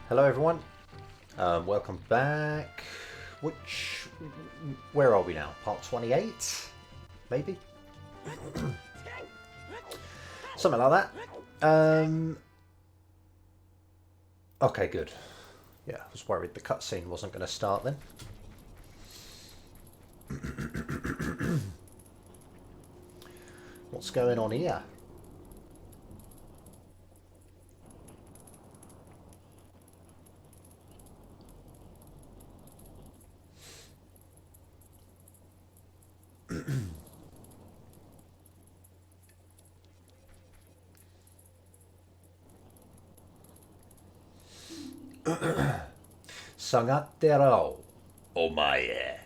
Hello everyone, welcome back. Where are we now? Part 28? Maybe? Something like that. Okay, good. Yeah, I was worried the cutscene wasn't going to start then. What's going on here? Sagattero. Omae.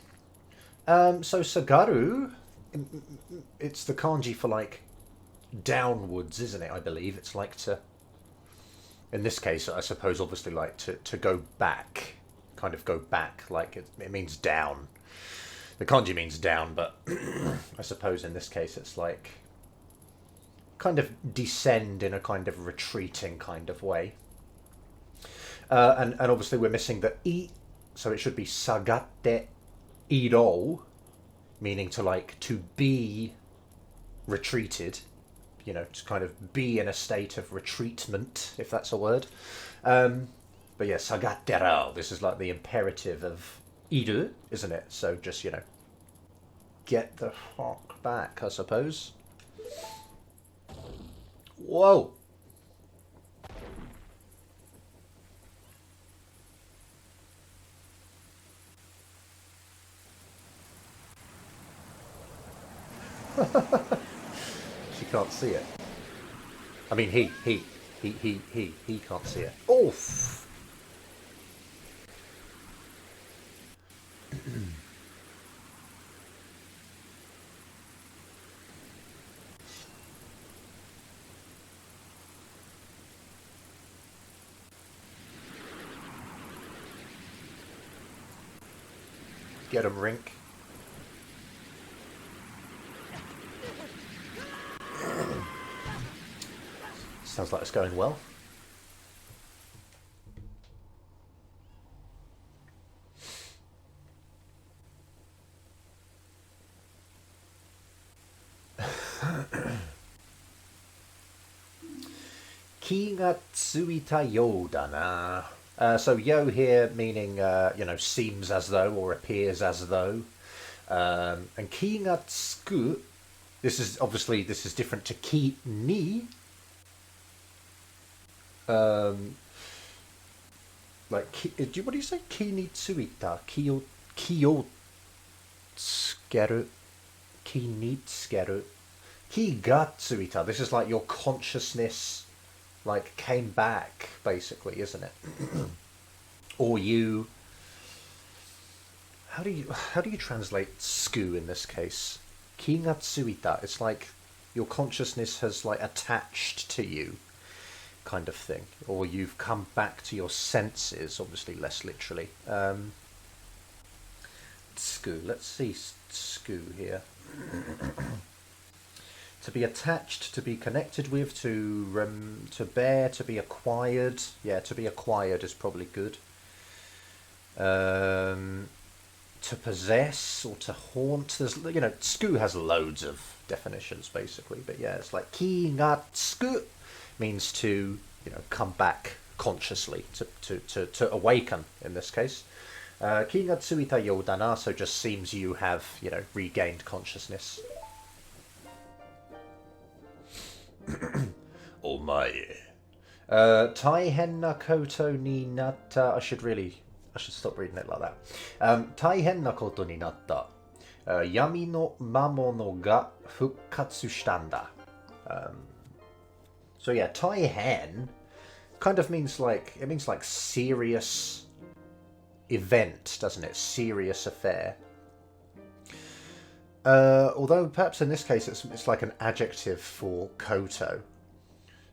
So Sagaru, it's the kanji for like downwards, isn't it? I believe it's like to, in this case, I suppose obviously like to go back, kind of go back, like it means down. The kanji means down, but I suppose in this case it's like kind of descend in a kind of retreating kind of way. And obviously we're missing the I, so it should be sagatte iro, meaning to like to be retreated, you know, to kind of be in a state of retreatment, if that's a word. But yeah, sagattero, this is like the imperative of iru, isn't it? So just, you know, get the fuck back, I suppose. Whoa! She can't see it. I mean, he can't see it. Oof! Get him, Rink. Sounds like it's going well. Ki ga tsuita you da na. So yo here meaning, you know, seems as though or appears as though. And ki ga tsuku, this is different to ki ni. Like, what do you say? Ki ni tsuita, ki o tsukeru, ki ni tsukeru, ki ga tsuita. This is like your consciousness, like, came back, basically, isn't it? Or you. How do you translate tsuku in this case? Ki ga tsuita. It's like your consciousness has like attached to you, kind of thing, or you've come back to your senses, obviously less literally. Tsuku, let's see tsuku here. To be attached, to be connected with, to bear, to be acquired. Yeah, to be acquired is probably good. To possess or to haunt. There's, you know, tsuku has loads of definitions basically, but yeah, it's like ki ga tsuku means to, you know, come back consciously, to awaken in this case. Ki ga tsuita you da na, so just seems you have, you know, regained consciousness. Omae. Taihen na koto ni natta. I should stop reading it like that. Taihen na koto ni natta. Yami no mamono ga fukkatsu shitanda. So yeah, taihen kind of means like, it means like serious event, doesn't it? Serious affair. Although perhaps in this case it's like an adjective for koto.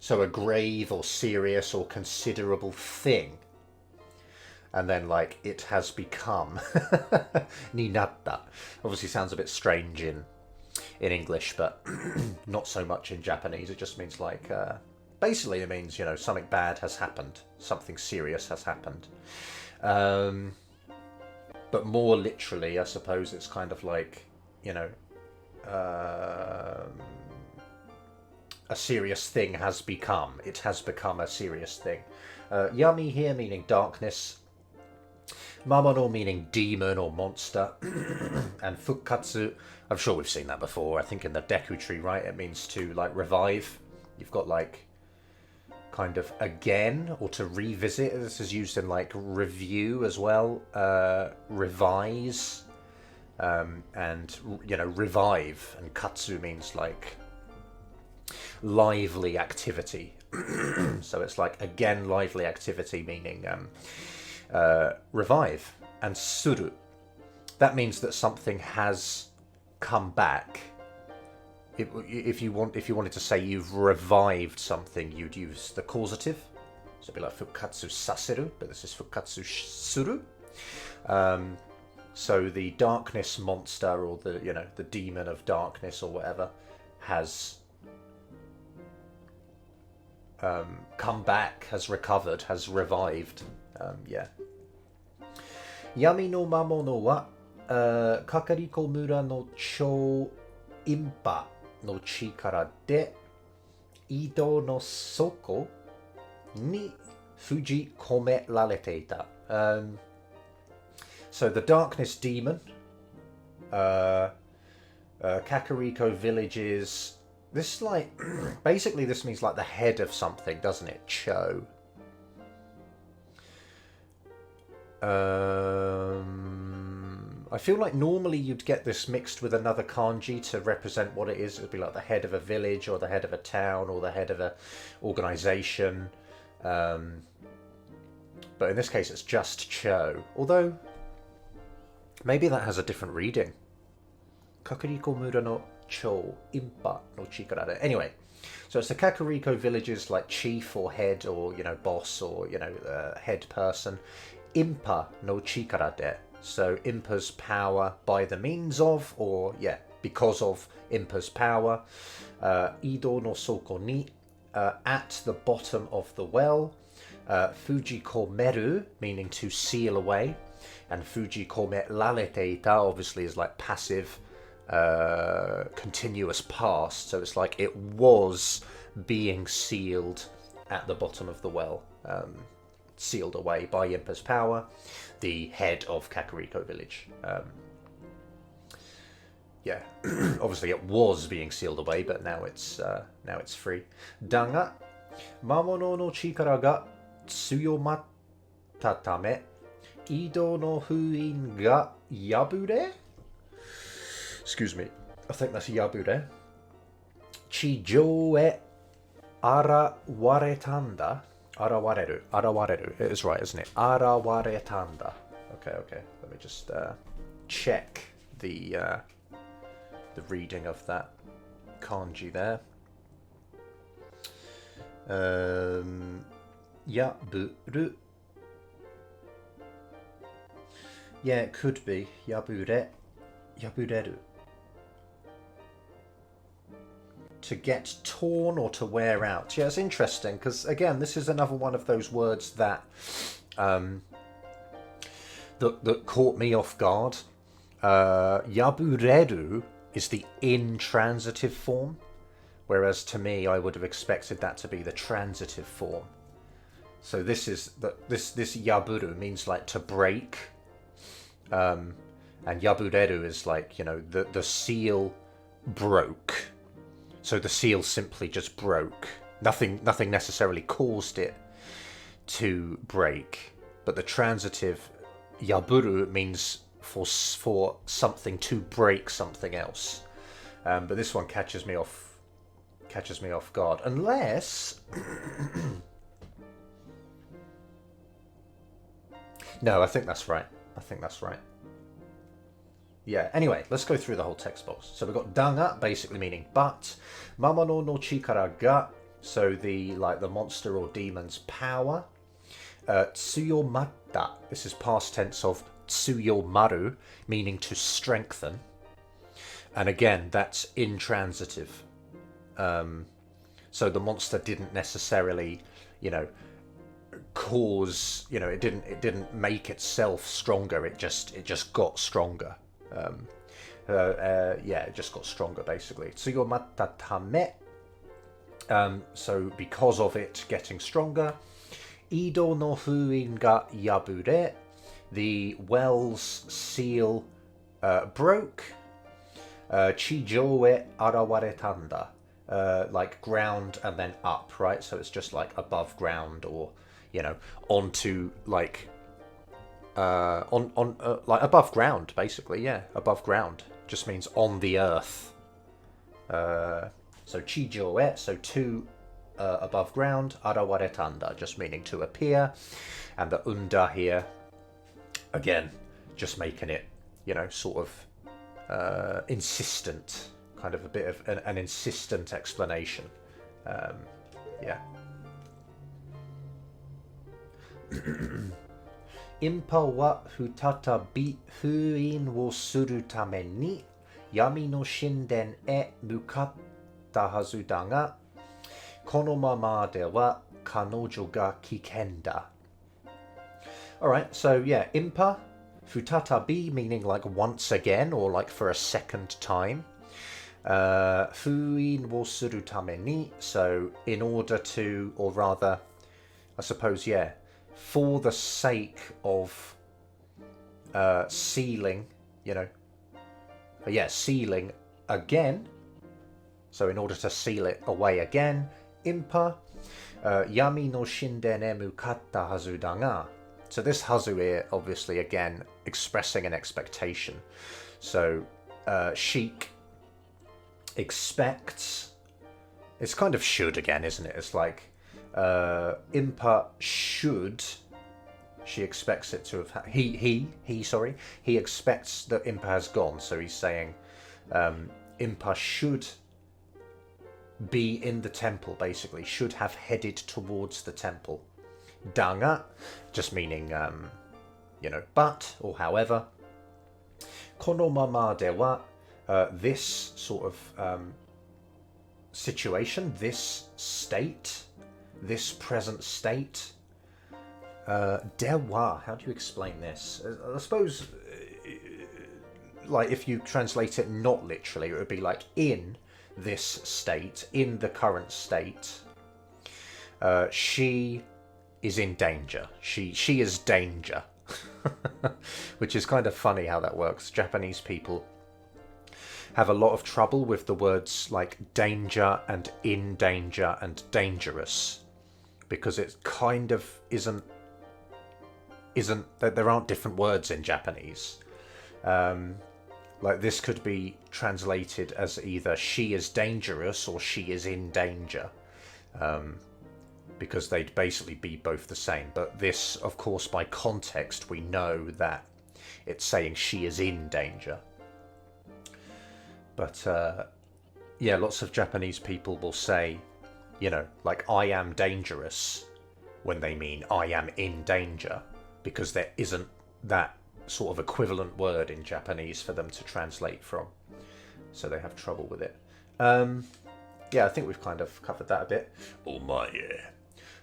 So a grave or serious or considerable thing. And then like it has become. Ni natta. Obviously sounds a bit strange in English, but not so much in Japanese. It just means like Basically, it means, something bad has happened. Something serious has happened. But more literally, I suppose it's kind of like, a serious thing has become. It has become a serious thing. Yami here meaning darkness. Mamono meaning demon or monster. And fukkatsu, I'm sure we've seen that before. I think in the Deku tree, right? It means to, like, revive. You've got, like, kind of again or to revisit. This is used in, like, review as well. Revise. And, revive. And katsu means, like, lively activity. So it's like, again, lively activity, meaning revive. And suru, that means that something has come back. If you wanted to say you've revived something, you'd use the causative. So it'd be like fukkatsu saseru, but this is fukkatsu suru. So the darkness monster, or the demon of darkness or whatever, has come back, has recovered, has revived. Yami no mamono wa kakariko mura no chou impa no chikara de ido no soko ni fuji kome rarete ita. So the darkness demon, Kakariko villages. This, like, basically this means like the head of something, doesn't it? Cho. I feel like normally you'd get this mixed with another kanji to represent what it is. It'd be like the head of a village, or the head of a town, or the head of a organization. But in this case it's just cho. Although, maybe that has a different reading. Kakariko mura no Cho impa no chikara. Anyway, so it's the Kakariko village's, like, chief or head, or boss, or head person. Impa no chikara de. So Impa's power by the means of, or because of Impa's power. Ido no soko ni, at the bottom of the well. Fuji komeru, meaning to seal away, and Fuji kome rarete ita obviously is like passive. Continuous past, so it's like it was being sealed at the bottom of the well, sealed away by Impa's power, the head of Kakariko village. Obviously it was being sealed away, but now it's free. Danga mamono no chikara ga tsuyomatta tame ido no fuin ga yabure. Excuse me, I think that's yabure. Chijo e arawaretanda. Arawareru. It is right, isn't it? Arawaretanda. Okay. Let me just check the reading of that kanji there. Yaburu. Yeah, it could be yabure. Yabureru. To get torn or to wear out. Yeah, it's interesting, because again, this is another one of those words that that caught me off guard. Yabureru is the intransitive form, whereas to me I would have expected that to be the transitive form. So this is this yaburu means like to break, and yabureru is like, the seal broke. So the seal simply just broke. Nothing necessarily caused it to break. But the transitive yaburu means for something to break something else. But this one catches me off guard. Unless no, I think that's right. Yeah, anyway, let's go through the whole text box. So we've got danga, basically meaning but. Mamono no chikara ga, so the monster or demon's power. Tsuyomatta, this is past tense of tsuyomaru, meaning to strengthen. And again, that's intransitive. So So the monster didn't necessarily, you know, cause, you know, it didn't make itself stronger. It just got stronger. Yeah, it just got stronger basically. Tsuyomatta tame. So because of it getting stronger, Ido no fuin ga yabure, the well's seal broke. Chijo e arawaretanda, like ground and then up, right? So it's just like above ground, or you know, onto like like above ground, basically. Yeah, above ground just means on the earth. So chijo e, so to above ground, arawaretanda, just meaning to appear, and the unda here, again, just making it, you know, sort of insistent, kind of a bit of an insistent explanation. Yeah. Impa wa futatabi fuin wo suru tame ni yami no shinden e mukatta hazu da ga kono mama de wa kanojo ga kikenda. Alright, so yeah, impa, futatabi meaning like once again, or like for a second time. Fuin wo suru tame ni, so in order to, or rather, I suppose, yeah, for the sake of sealing, you know, yeah, sealing again. So in order to seal it away again, impa, yami no shinden e mukatta hazu da ga. So this hazu here, obviously, again, expressing an expectation. So Sheik expects, it's kind of should again, isn't it? It's like impa should, she expects it to have, he expects that impa has gone. So he's saying impa should be in the temple, basically, should have headed towards the temple. Danga, just meaning, you know, but, or however. Kono mama de wa, this sort of situation, this state, this present state. Dewa, how do you explain this? I suppose, like, if you translate it not literally, it would be like in this state, in the current state, she is in danger. She is danger. Which is kind of funny how that works. Japanese people have a lot of trouble with the words like danger and in danger and dangerous, because it kind of isn't there aren't different words in Japanese. Like this could be translated as either she is dangerous or she is in danger, because they'd basically be both the same. But this, of course, by context, we know that it's saying she is in danger. But yeah, lots of Japanese people will say, you know, like I am dangerous when they mean I am in danger, because there isn't that sort of equivalent word in Japanese for them to translate from. So they have trouble with it. Yeah, I think we've kind of covered that a bit. Omae.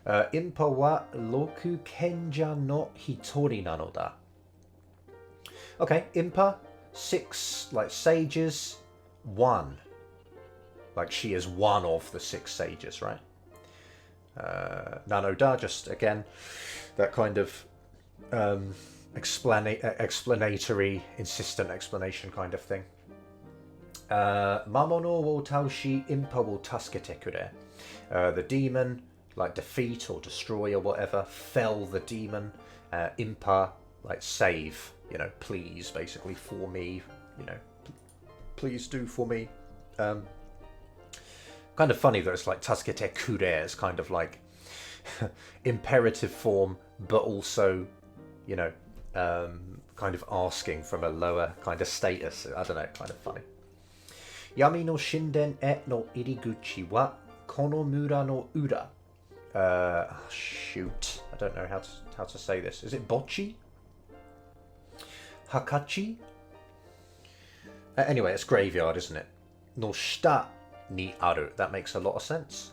Impa wa roku kenja no hitori nanoda. Okay, impa, 6, like sages, 1. Like she is one of the 6 sages, right? Nanoda, just again, that kind of explanatory, insistent explanation kind of thing. Mamono wo taushi impa wo tasukete kure. The demon, like defeat or destroy or whatever, fell the demon. Impa, like save, you know, please, basically, for me, you know, please do for me. Kind of funny that it's like tasukete kure is kind of like imperative form, but also, you know, kind of asking from a lower kind of status. I don't know, kind of funny. Yami no shinden e no iriguchi wa kono mura no ura. Shoot, I don't know how to say this. Is it Bocchi? Hakachi? Anyway, it's graveyard, isn't it? No shita ni aru. That makes a lot of sense.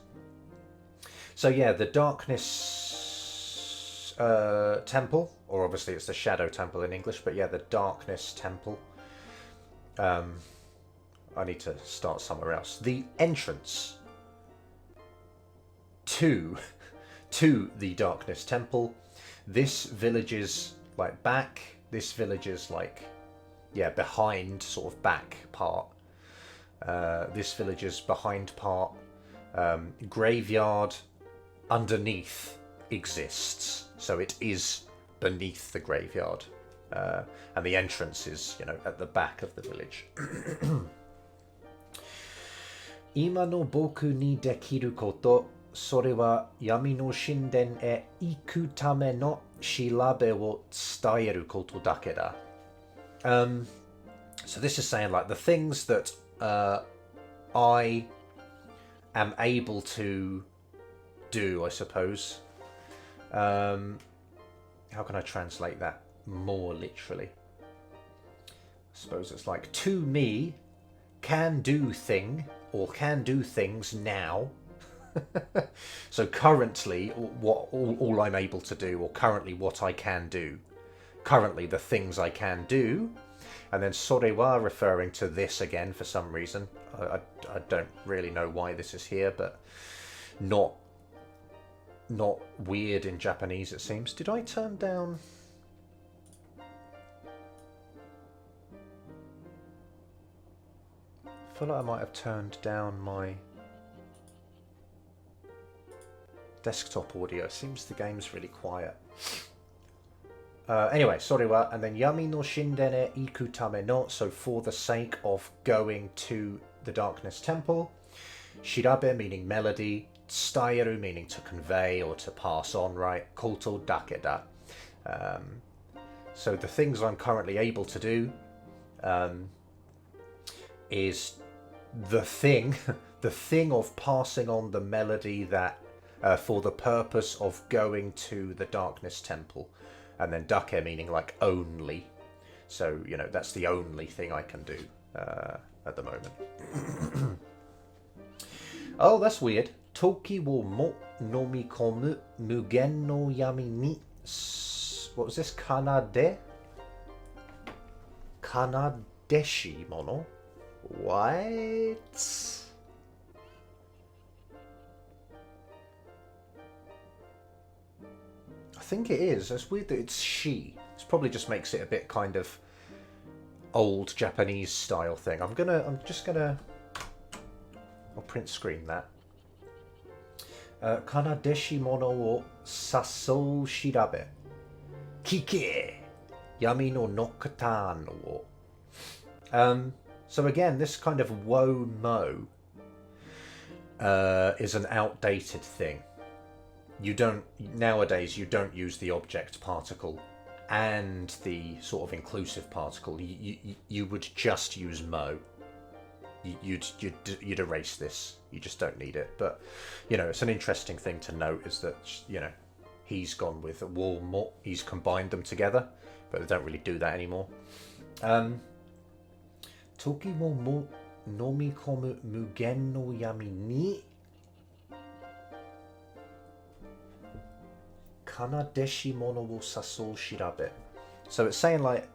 So yeah, the darkness temple, or obviously it's the shadow temple in English, but yeah, the darkness temple. I need to start somewhere else. The entrance to the darkness temple. This village is like back. This village is like, yeah, behind, sort of back part. This village is behind part. Graveyard underneath exists, so it is beneath the graveyard, and the entrance is, you know, at the back of the village. Ima no boku ni dekiru koto, sore wa yami no shinden e iku tame no shirabe wo tsudaeru koto dake da. So this is saying like the things that I am able to do, I suppose. How can I translate that more literally? I suppose it's like, to me, can do thing, or can do things now. So currently, what all I'm able to do, or currently what I can do. Currently, the things I can do. And then sore wa referring to this again for some reason. I don't really know why this is here, but not weird in Japanese, it seems. Did I turn down? I feel like I might have turned down my desktop audio. It seems the game's really quiet. Anyway, sore wa, and then yami no shinden e iku tame no, so for the sake of going to the darkness temple. Shirabe meaning melody. Tsudaeru meaning to convey or to pass on, right? Koto dake da. So the things I'm currently able to do is the thing of passing on the melody that for the purpose of going to the darkness temple. And then dake meaning like only. So, you know, that's the only thing I can do at the moment. Oh, that's weird. Toki wo mo nomikomu mugen no yami ni. What was this? Kanadeshi mono? What? I think it is. It's weird that it's she. It probably just makes it a bit kind of old Japanese style thing. I'll print screen that. Kanadeshi mono wo sasou shirabe. Kike! Yami no nokatan wo. So again, this kind of wo mo is an outdated thing. Nowadays you don't use the object particle and the sort of inclusive particle. You would just use mo. You'd erase this. You just don't need it. But, you know, it's an interesting thing to note is that, you know, he's gone with wo mo. He's combined them together, but they don't really do that anymore. Toki wo mo nomikomu mugen no yami ni. Kanadeshi mono wo sasou shirabe. So it's saying like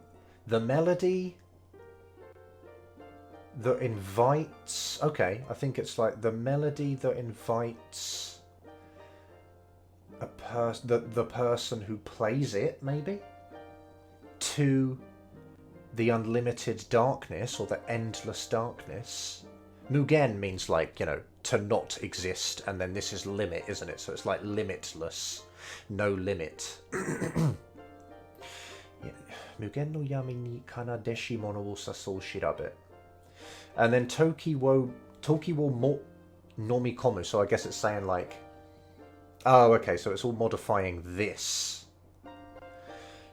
the melody that invites. Okay, I think it's like the melody that invites the person who plays it, maybe, to the unlimited darkness or the endless darkness. Mugen means like, you know, to not exist, and then this is limit, isn't it? So it's like limitless. No limit. Mugen no yami ni kanadeshi mono wo sasou shirabe. And then toki wo mo nomikomu. So I guess it's saying like, oh, okay, so it's all modifying this.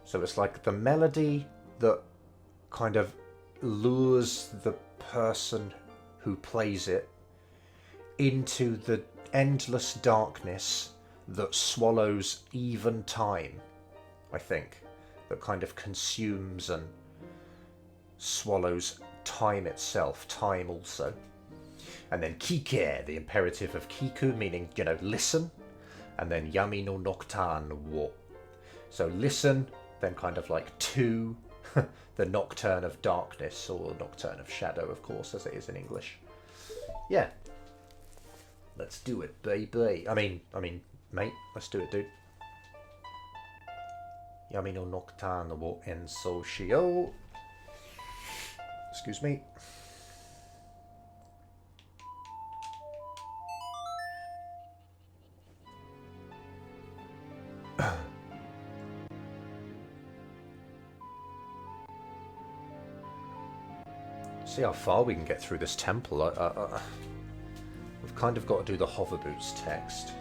So it's like the melody that kind of lures the person who plays it into the endless darkness that swallows even time, I think. That kind of consumes and swallows time itself, time also. And then kike, the imperative of kiku, meaning, you know, listen. and then yami no nocturne wo. So listen, then kind of like to the nocturne of darkness, or nocturne of shadow, of course, as it is in English. Yeah. Let's do it, baby. I mean, mate, let's do it, dude. Yami no nocturne wo ensou shiyou. Excuse me. See how far we can get through this temple. We've kind of got to do the hover boots text.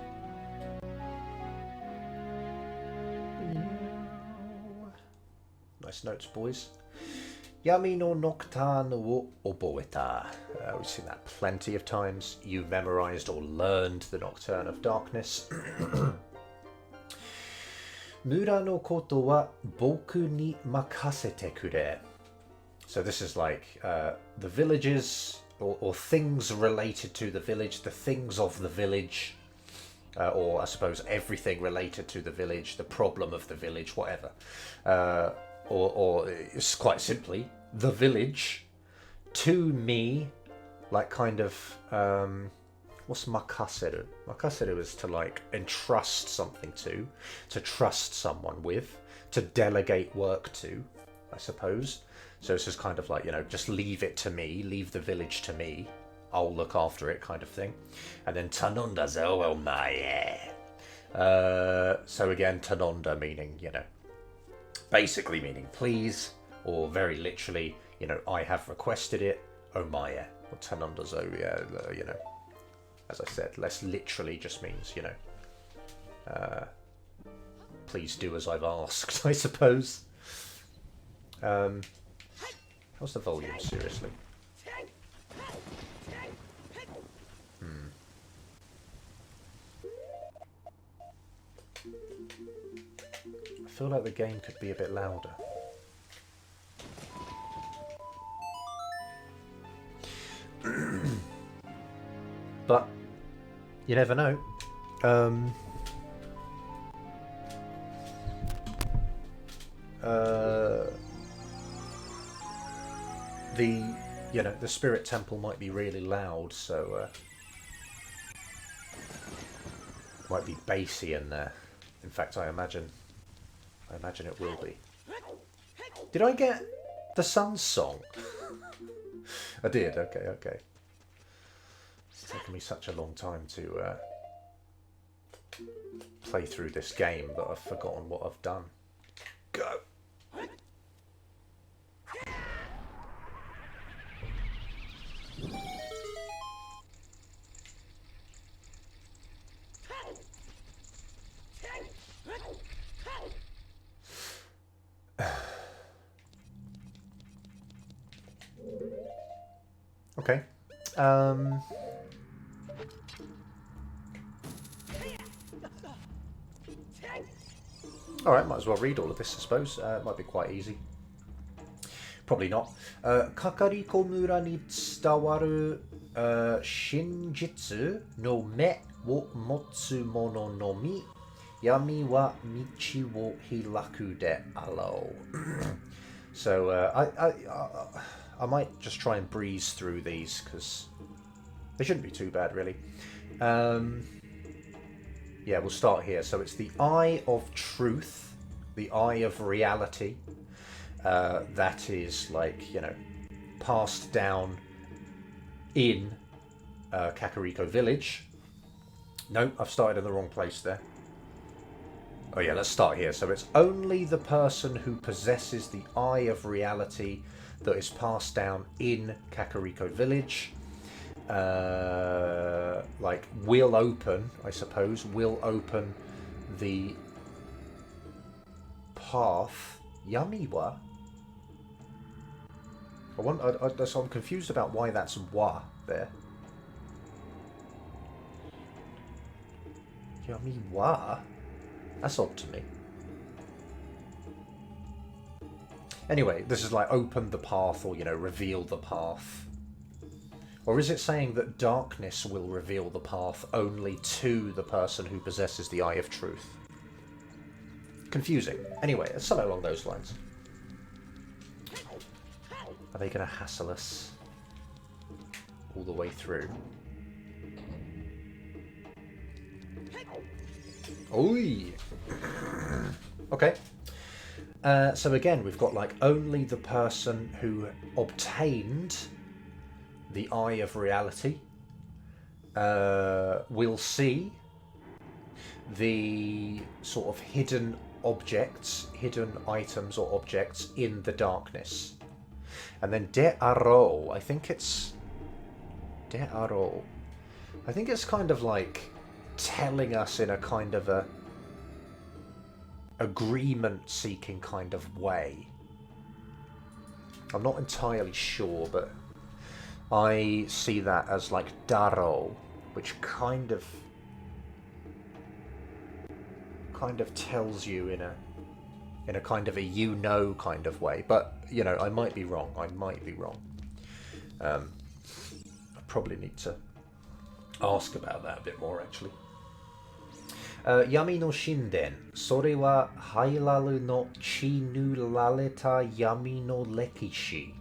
Nice notes, boys. Yami no nocturne wo oboeta. We've seen that plenty of times. You memorized or learned the Nocturne of Darkness. Mura no koto wa boku ni makasete kure. So this is like the villages or things related to the village, the things of the village, or I suppose everything related to the village, the problem of the village, whatever. Or it's quite simply, the village, to me, like kind of, what's makaseru? Makaseru is to like entrust something to trust someone with, to delegate work to, I suppose. So it's just kind of like, you know, just leave it to me, leave the village to me, I'll look after it kind of thing. And then tanonda zo omae. So again, tanonda meaning, you know, basically meaning please, or very literally, you know, I have requested it, omae. Or tanonda zo, yeah, you know, as I said, less literally just means, you know, please do as I've asked, I suppose. How's the volume, seriously? I feel like the game could be a bit louder. But you never know. The spirit temple might be really loud, so might be bassy in there. In fact, I imagine it will be. Did I get the Sun's song? I did. Okay. It's taken me such a long time to play through this game that I've forgotten what I've done. Go. Okay. Alright, might as well read all of this, I suppose. It might be quite easy. Probably not. Kakariko mura ni tsudawaru shinjitsu no me wo motsu mono no mi yami wa michi wo hiraku de alo. So I might just try and breeze through these because they shouldn't be too bad, really. Yeah, we'll start here. So it's the eye of truth, the eye of reality, that is like, you know, passed down in Kakariko village. No, I've started in the wrong place there. Oh yeah, let's start here. So it's only the person who possesses the eye of reality that is passed down in Kakariko village. Like, will open, I suppose, will open the path. Yamiwa? So I'm confused about why that's wa there. Yamiwa? That's odd to me. Anyway, this is like open the path, or, you know, reveal the path. Or is it saying that darkness will reveal the path only to the person who possesses the Eye of Truth? Confusing. Anyway, it's something along those lines. Are they going to hassle us all the way through? Oi! Okay. So again, we've got like only the person who obtained the Eye of Reality will see the sort of hidden objects, hidden items or objects in the darkness. And then De Aro, I think it's kind of like telling us in a kind of a agreement-seeking kind of way. I'm not entirely sure, but I see that as like Daro, which kind of tells you in a kind of a you-know kind of way. But, you know, I might be wrong. I probably need to ask about that a bit more, actually. Yami no shinden. Sore wa Hailalu no chi nurareta yami no rekishi.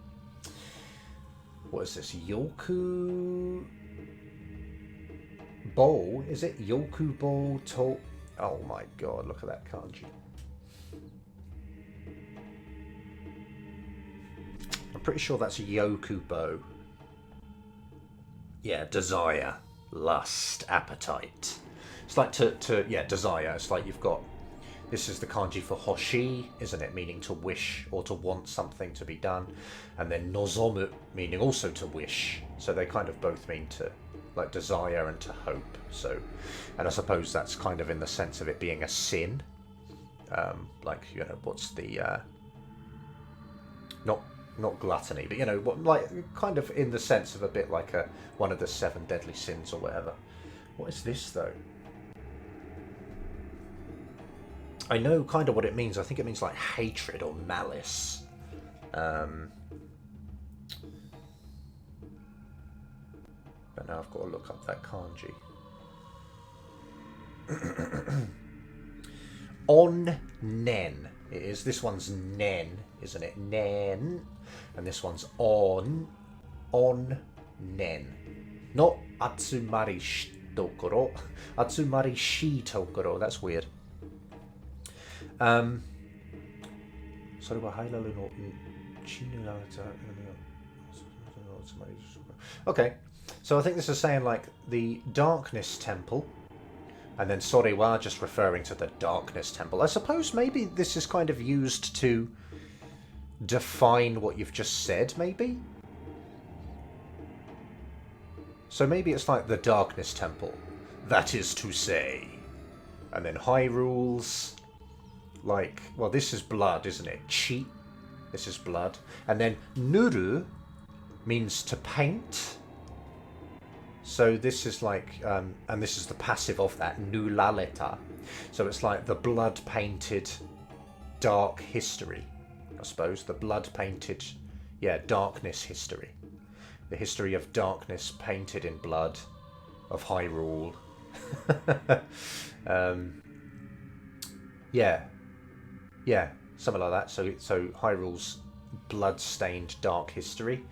What is this? Yoku bowl? Is it Yoku bowl to... Oh my god, look at that kanji. I'm pretty sure that's Yokubo. Yeah, desire, lust, appetite. It's like to desire. It's like you've got... This is the kanji for hoshi, isn't it? Meaning to wish or to want something to be done. And then nozomu, meaning also to wish. So they kind of both mean to, like, desire and to hope. So, and I suppose that's kind of in the sense of it being a sin. Like, you know, what's the... Not gluttony, but, you know, what, like, kind of in the sense of a bit like one of the 7 deadly sins or whatever. What is this, though? I know kind of what it means. I think it means like hatred or malice. But now I've got to look up that kanji. On nen. It is. This one's nen, isn't it? Nen. And this one's on. On nen. Not atsumari shitokoro. Atsumari shitokoro. That's weird. Okay, so I think this is saying like the darkness temple, and then Sorewa just referring to the darkness temple. I suppose maybe this is kind of used to define what you've just said, maybe? So maybe it's like the darkness temple, that is to say, and then Hyrule's... Like, well, this is blood, isn't it? Chi. This is blood. And then nuru means to paint. So this is like, and this is the passive of that, nulaleta. So it's like the blood-painted dark history, I suppose. The blood-painted, darkness history. The history of darkness painted in blood, of Hyrule. Yeah, something like that. So Hyrule's blood-stained dark history,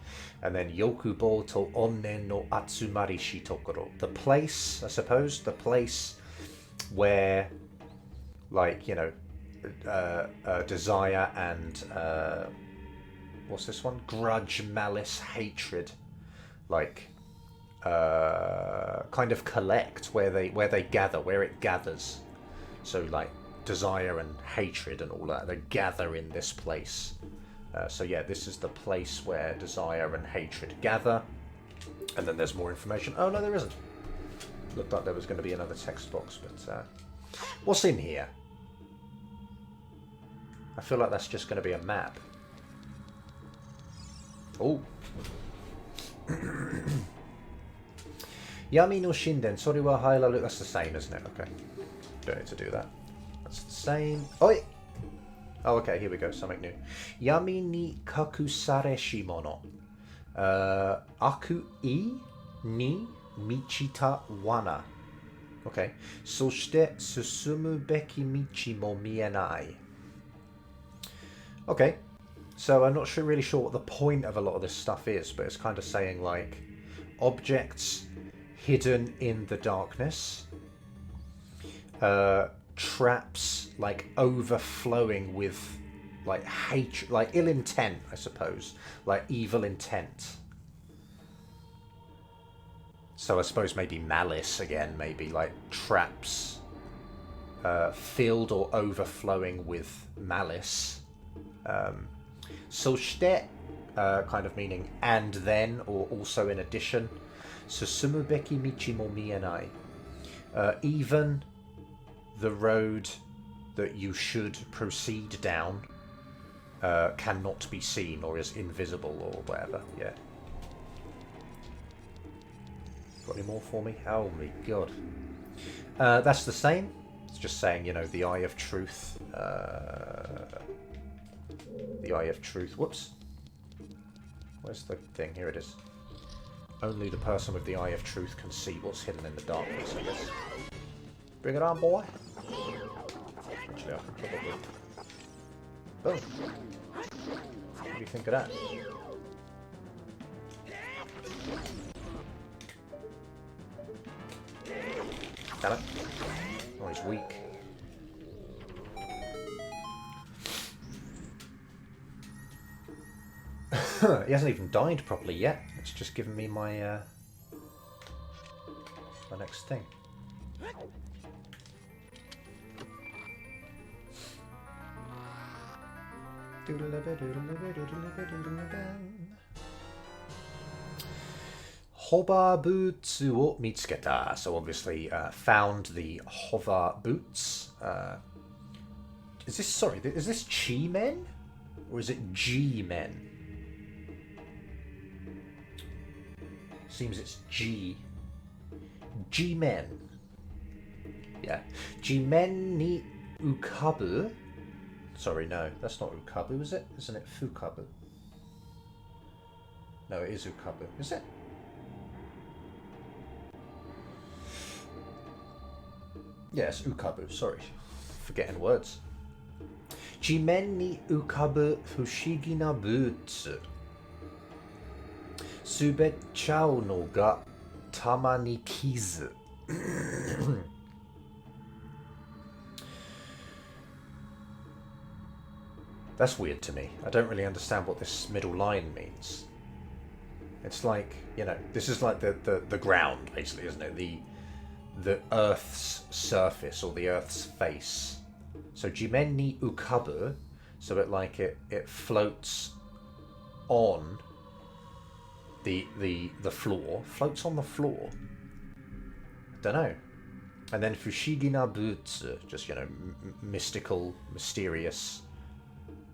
and then Yokubo to Onnen no Atsumari Shitokoro. The place, I suppose, the place where, like, you know, desire and what's this one? Grudge, malice, hatred, like, kind of collect, where they gather, where it gathers. So like, desire and hatred and all that, they gather in this place. So yeah, this is the place where desire and hatred gather. And then there's more information. Oh no, there isn't. Looked like there was going to be another text box, but what's in here? I feel like that's just going to be a map. Oh. Yami no shinden, sore wa hailaru. That's the same, isn't it? Okay. Don't need to do that. That's the same. Oi! Oh, okay, here we go. Something new. Yami ni kakusare shimono. Aku I ni michita wana. Okay. そして進むべき道も見えない. Okay. So I'm not really sure what the point of a lot of this stuff is, but it's kind of saying like objects hidden in the darkness, traps like overflowing with like hatred, like ill intent, I suppose, like evil intent. So I suppose maybe malice again, maybe like traps filled or overflowing with malice. そして kind of meaning and then or also in addition. 進むべき道も見えない. Even the road that you should proceed down cannot be seen or is invisible or whatever. Yeah. Got any more for me? Oh my god. That's the same. It's just saying, you know, the eye of truth. The eye of truth. Whoops. Where's the thing? Here it is. Only the person with the eye of truth can see what's hidden in the darkness, I guess. Bring it on, boy. Actually, I can probably... Boom. What do you think of that? Damn it. Oh, he's weak. He hasn't even died properly yet. It's just given me my my next thing. Hover boots wo mitsuketa. So obviously found the hover boots. Is this chi men or is it G men? Seems it's G. G-men. Yeah. G-men ni ukabu. Sorry, no. That's not ukabu, is it? Isn't it fukabu? No, it is ukabu. Is it? Yes, ukabu. Sorry. Forgetting words. G-men ni ukabu fushigi na butsu. Subechao no ga Tamani Kizu. That's weird to me. I don't really understand what this middle line means. It's like, you know, this is like the ground, basically, isn't it? The Earth's surface or the Earth's face. So jimen ni ukabu, so it floats on the floor, floats on the floor. Don't know. And then fushigi na butsu, just, you know, mystical, mysterious,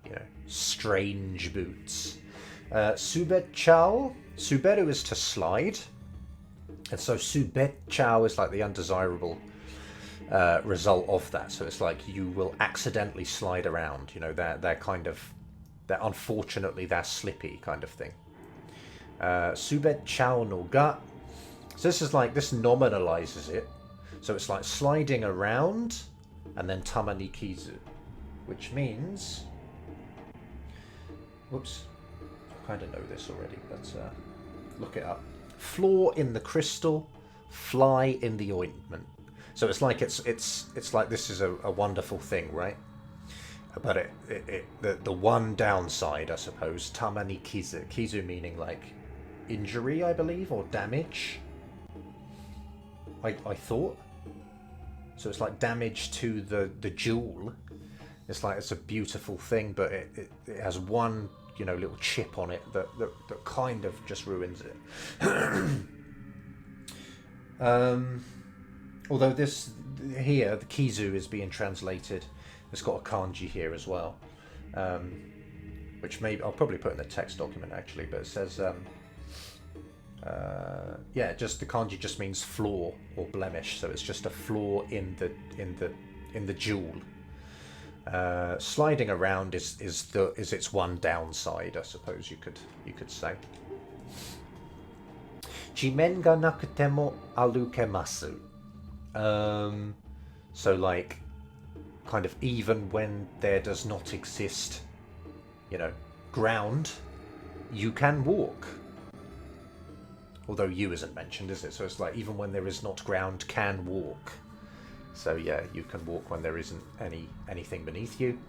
you know, strange boots. Subechao, suberu is to slide, and so subechao is like the undesirable result of that. So it's like you will accidentally slide around. You know, they're unfortunately they're slippy kind of thing. Subechao no ga. So this nominalizes it. So it's like sliding around and then Tamani Kizu, which means, whoops, I kind of know this already, but look it up. Flaw in the crystal, fly in the ointment. So it's like it's like this is a wonderful thing, right? But the one downside, I suppose, Tamani Kizu. Kizu meaning like injury, I believe, or damage. I thought. So it's like damage to the jewel. It's like it's a beautiful thing, but it has one, you know, little chip on it that kind of just ruins it. Although this here, the Kizu is being translated. It's got a kanji here as well, which maybe I'll probably put in the text document actually. But it says, yeah, just the kanji just means flaw or blemish. So it's just a flaw in the jewel. Sliding around is its one downside, I suppose you could say. Jimen ga nakute mo arukemasu. So like, kind of even when there does not exist, you know, ground, you can walk. Although you isn't mentioned, is it? So it's like, even when there is not ground, can walk. So yeah, you can walk when there isn't anything beneath you.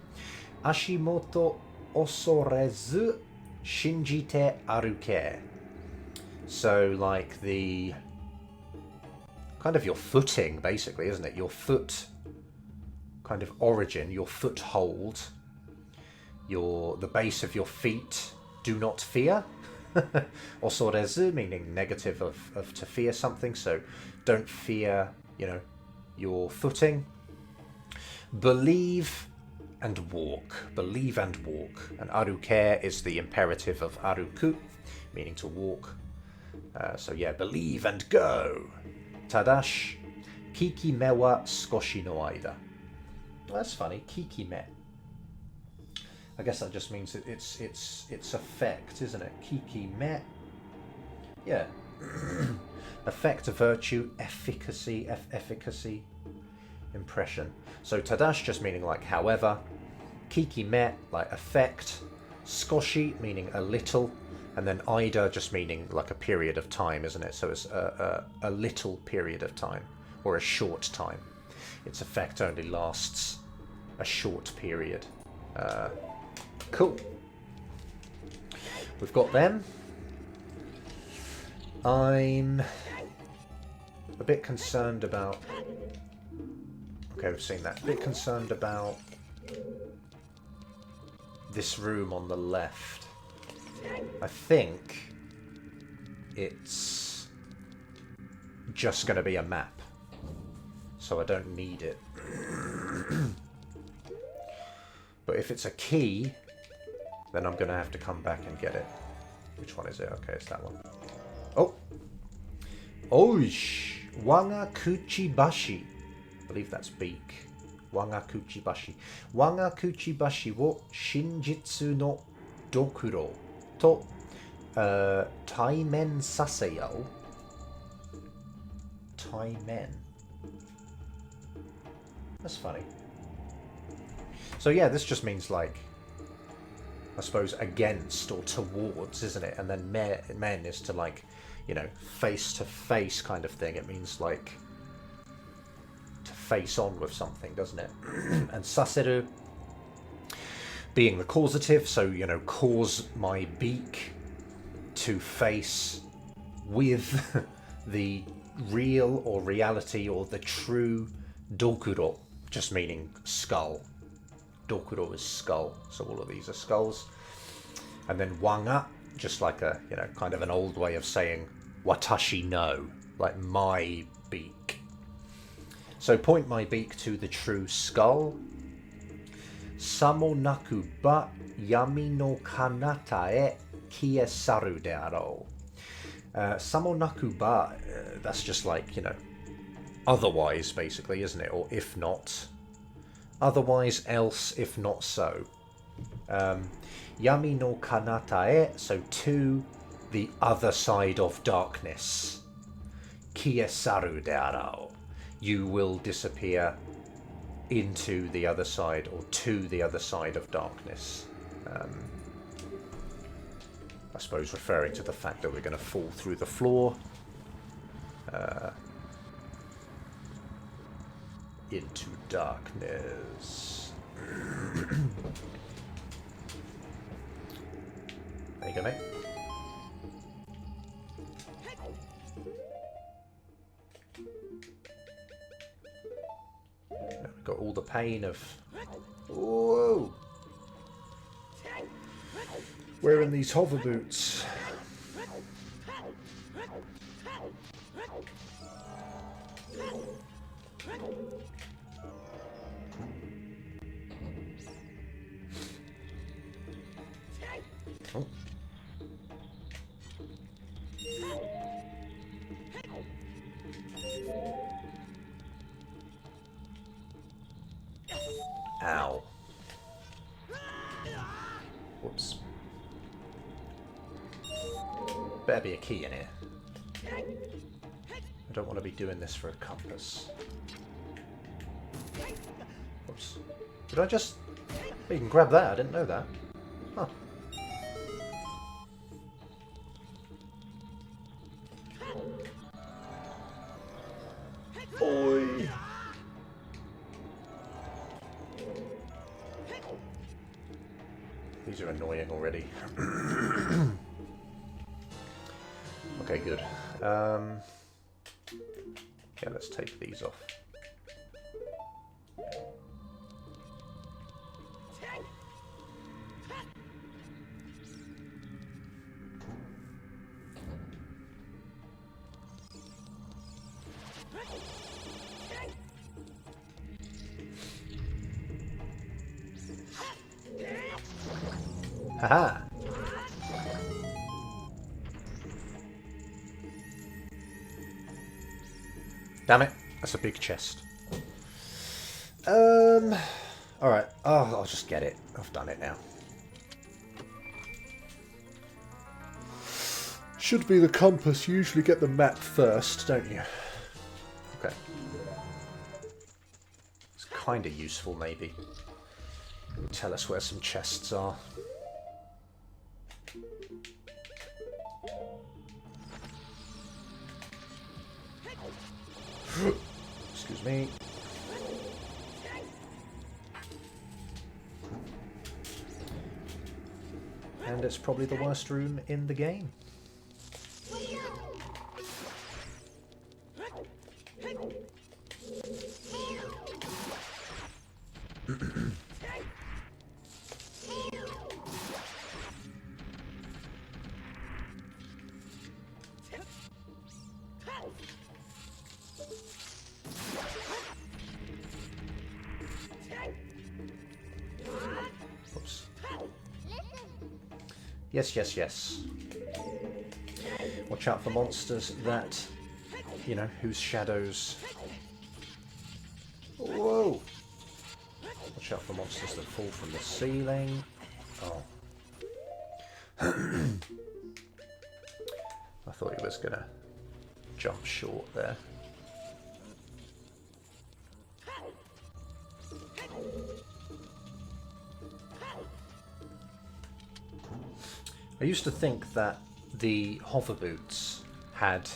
Ashimoto osorezu shinjite aruke. So like the kind of your footing, basically, isn't it? Your foot kind of origin, your foothold, the base of your feet, do not fear. Osorezu, meaning negative of to fear something, so don't fear, you know, your footing. Believe and walk. Believe and walk. And aruke is the imperative of aruku, meaning to walk. So yeah, believe and go. Tadash, kiki me wa skoshi no aida. That's funny, kiki me. I guess that just means that it's effect, isn't it? Kiki me. Yeah. Effect, virtue, efficacy, efficacy, impression. So tadash just meaning like however. Kiki me, like effect. Skoshi meaning a little. And then aida just meaning like a period of time, isn't it? So it's a little period of time, or a short time. Its effect only lasts a short period. Cool. We've got them. I'm a bit concerned about... Okay, we've seen that. A bit concerned about this room on the left. I think it's just going to be a map, so I don't need it. But if it's a key, then I'm going to have to come back and get it. Which one is it? Okay, it's that one. Oh! Oish! Wanga Kuchibashi. I believe that's beak. Wanga Kuchibashi. Wanga Kuchibashi wo Shinjitsu no Dokuro to Taimen Saseyo. Taimen. That's funny. So yeah, this just means like, I suppose, against or towards, isn't it? And then men is to like, you know, face to face kind of thing. It means like to face on with something, doesn't it? And saseru being the causative, so, you know, cause my beak to face with the real or reality or the true dokuro, just meaning skull. Dokuro is skull, so all of these are skulls. And then wanga, just like a, you know, kind of an old way of saying watashi no, like my beak. So point my beak to the true skull. Samonaku ba yami no kanata e kiesaru de aro. Samonaku ba, that's just like, you know, otherwise, basically, isn't it? Or if not. Otherwise, else, if not so. Yami no kanata e, so to the other side of darkness. Kiesaru de arao. You will disappear into the other side, or to the other side of darkness. I suppose referring to the fact that we're going to fall through the floor. Into darkness. There you go, mate. We've got all the pain of... Whoa! Wearing these hover boots. Oh. Ow. Whoops. Better be a key in here. I don't want to be doing this for a compass. Oops. Did I just... Oh, you can grab that, I didn't know that. Huh. Oi! These are annoying already. Okay, good. Yeah, let's take these off. Haha! Damn it, that's a big chest. Alright, I'll just get it. I've done it now. Should be the compass. You usually get the map first, don't you? Okay. It's kind of useful, maybe. It'll tell us where some chests are. Excuse me. And it's probably the worst room in the game. Oops. Yes, yes, yes. Watch out for monsters that, you know, whose shadows... Whoa! Watch out for monsters that fall from the ceiling. Oh. I thought he was gonna jump short there. I used to think that the hover boots had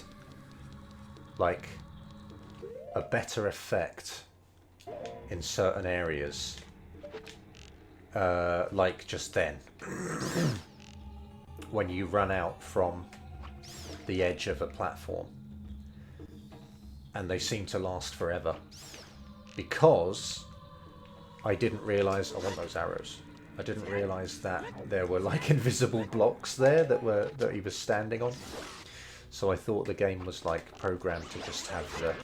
like a better effect in certain areas, like just then when you run out from the edge of a platform, and they seem to last forever, because I didn't realise... I want those arrows. I didn't realise that there were like invisible blocks there that he was standing on. So I thought the game was like programmed to just have the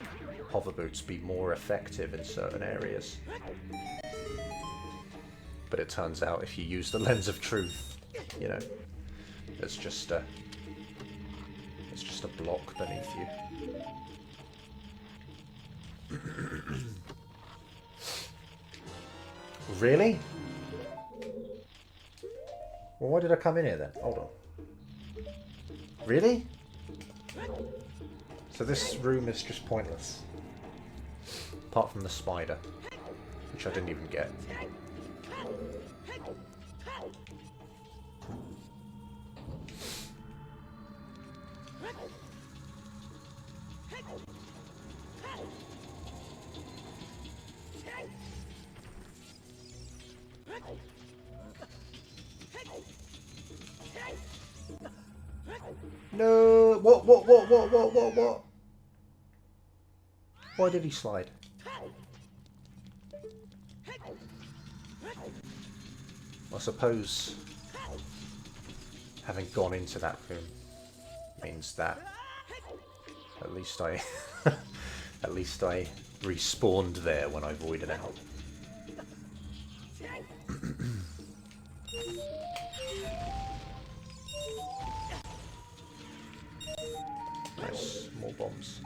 hover boots be more effective in certain areas. But it turns out if you use the lens of truth, you know, it's just a block beneath you. Really? Well, why did I come in here then? Hold on. Really? So this room is just pointless. Apart from the spider, which I didn't even get. No! What? Why did he slide? I suppose having gone into that room means that at least I respawned there when I voided out. Nice, more bombs.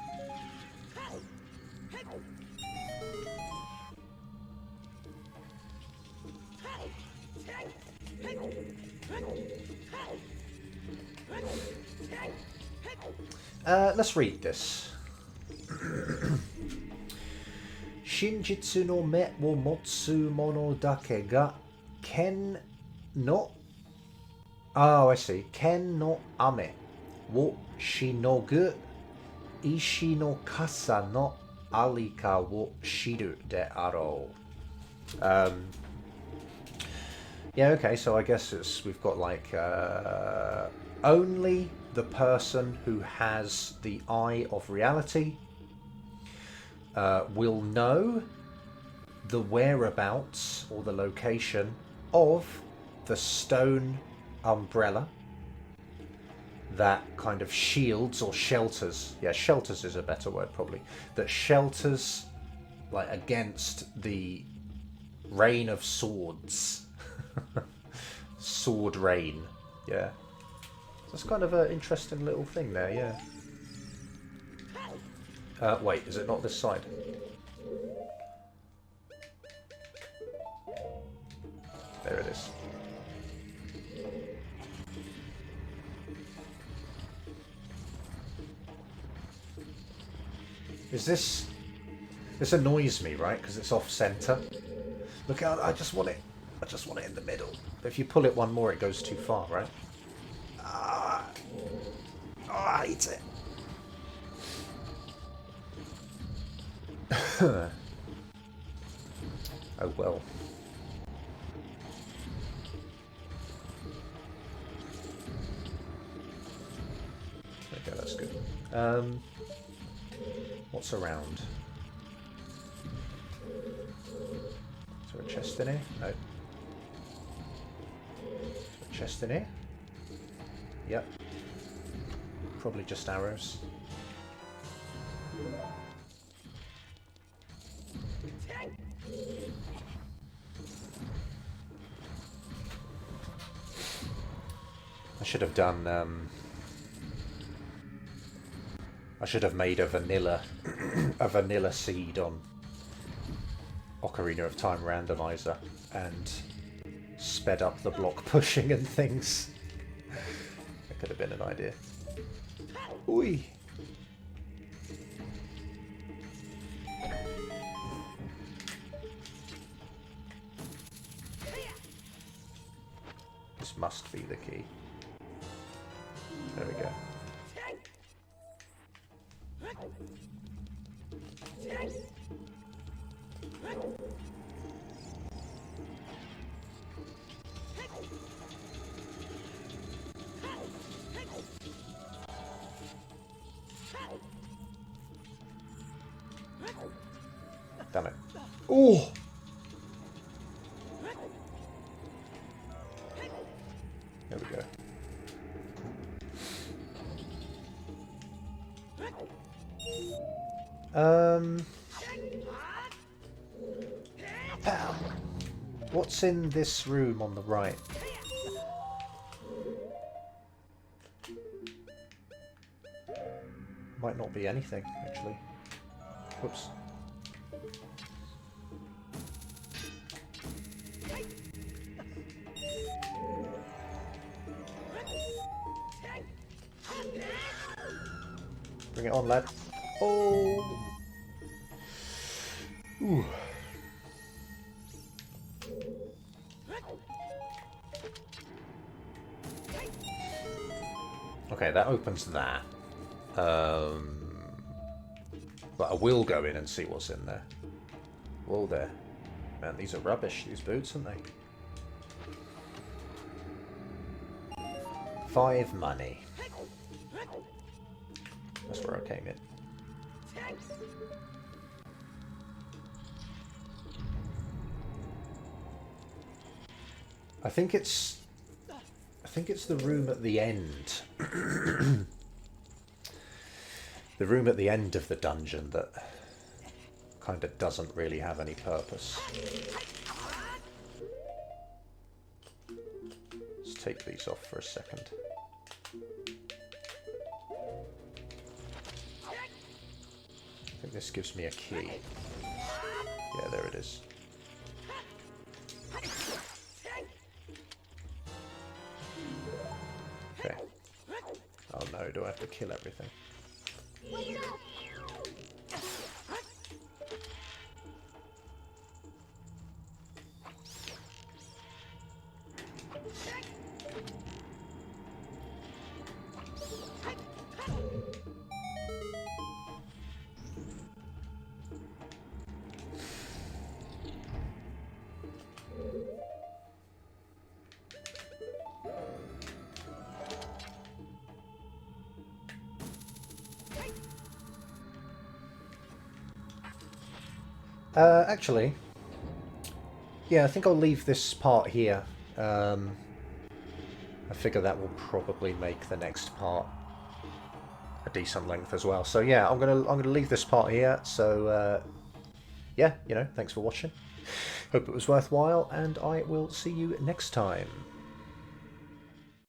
Let's read this. Shinjitsu no me wo motsu mono dake ga ken no... Oh, I see. Ken no ame wo shinogu ishi no kasa no arika wo shiru de aro. Yeah, okay, so I guess we've got like only the person who has the eye of reality will know the whereabouts or the location of the stone umbrella that kind of shields or shelters. Yeah, shelters is a better word probably. That shelters like against the rain of swords. Sword rain. Yeah. That's kind of an interesting little thing there, yeah. Wait, is it not this side? There it is. Is this... This annoys me, right? Because it's off-center. Look out, I just want it in the middle. But if you pull it one more, it goes too far, right? Ah. Oh, I hate it. Oh well. Okay, that's good. What's around? Is there a chest in here? No. Is there a chest in here? Yep. Probably just arrows. I should have done, I should have made a vanilla seed on Ocarina of Time randomizer and sped up the block pushing and things. That could have been an idea. Oi! This must be the key. There we go. Damn it. Oh! There we go. What's in this room on the right? Might not be anything, actually. Whoops. Bring it on, lad. Oh! Ooh. Okay, that opens that. But I will go in and see what's in there. Whoa there. Man, these are rubbish, these boots, aren't they? 5 money. That's where I came in. I think it's the room at the end. The room at the end of the dungeon that kind of doesn't really have any purpose. Let's take these off for a second. I think this gives me a key. Yeah, there it is. Okay. No, do I have to kill everything? Actually, yeah, I think I'll leave this part here. I figure that will probably make the next part a decent length as well. So yeah, I'm gonna leave this part here. So yeah, you know, thanks for watching. Hope it was worthwhile, and I will see you next time.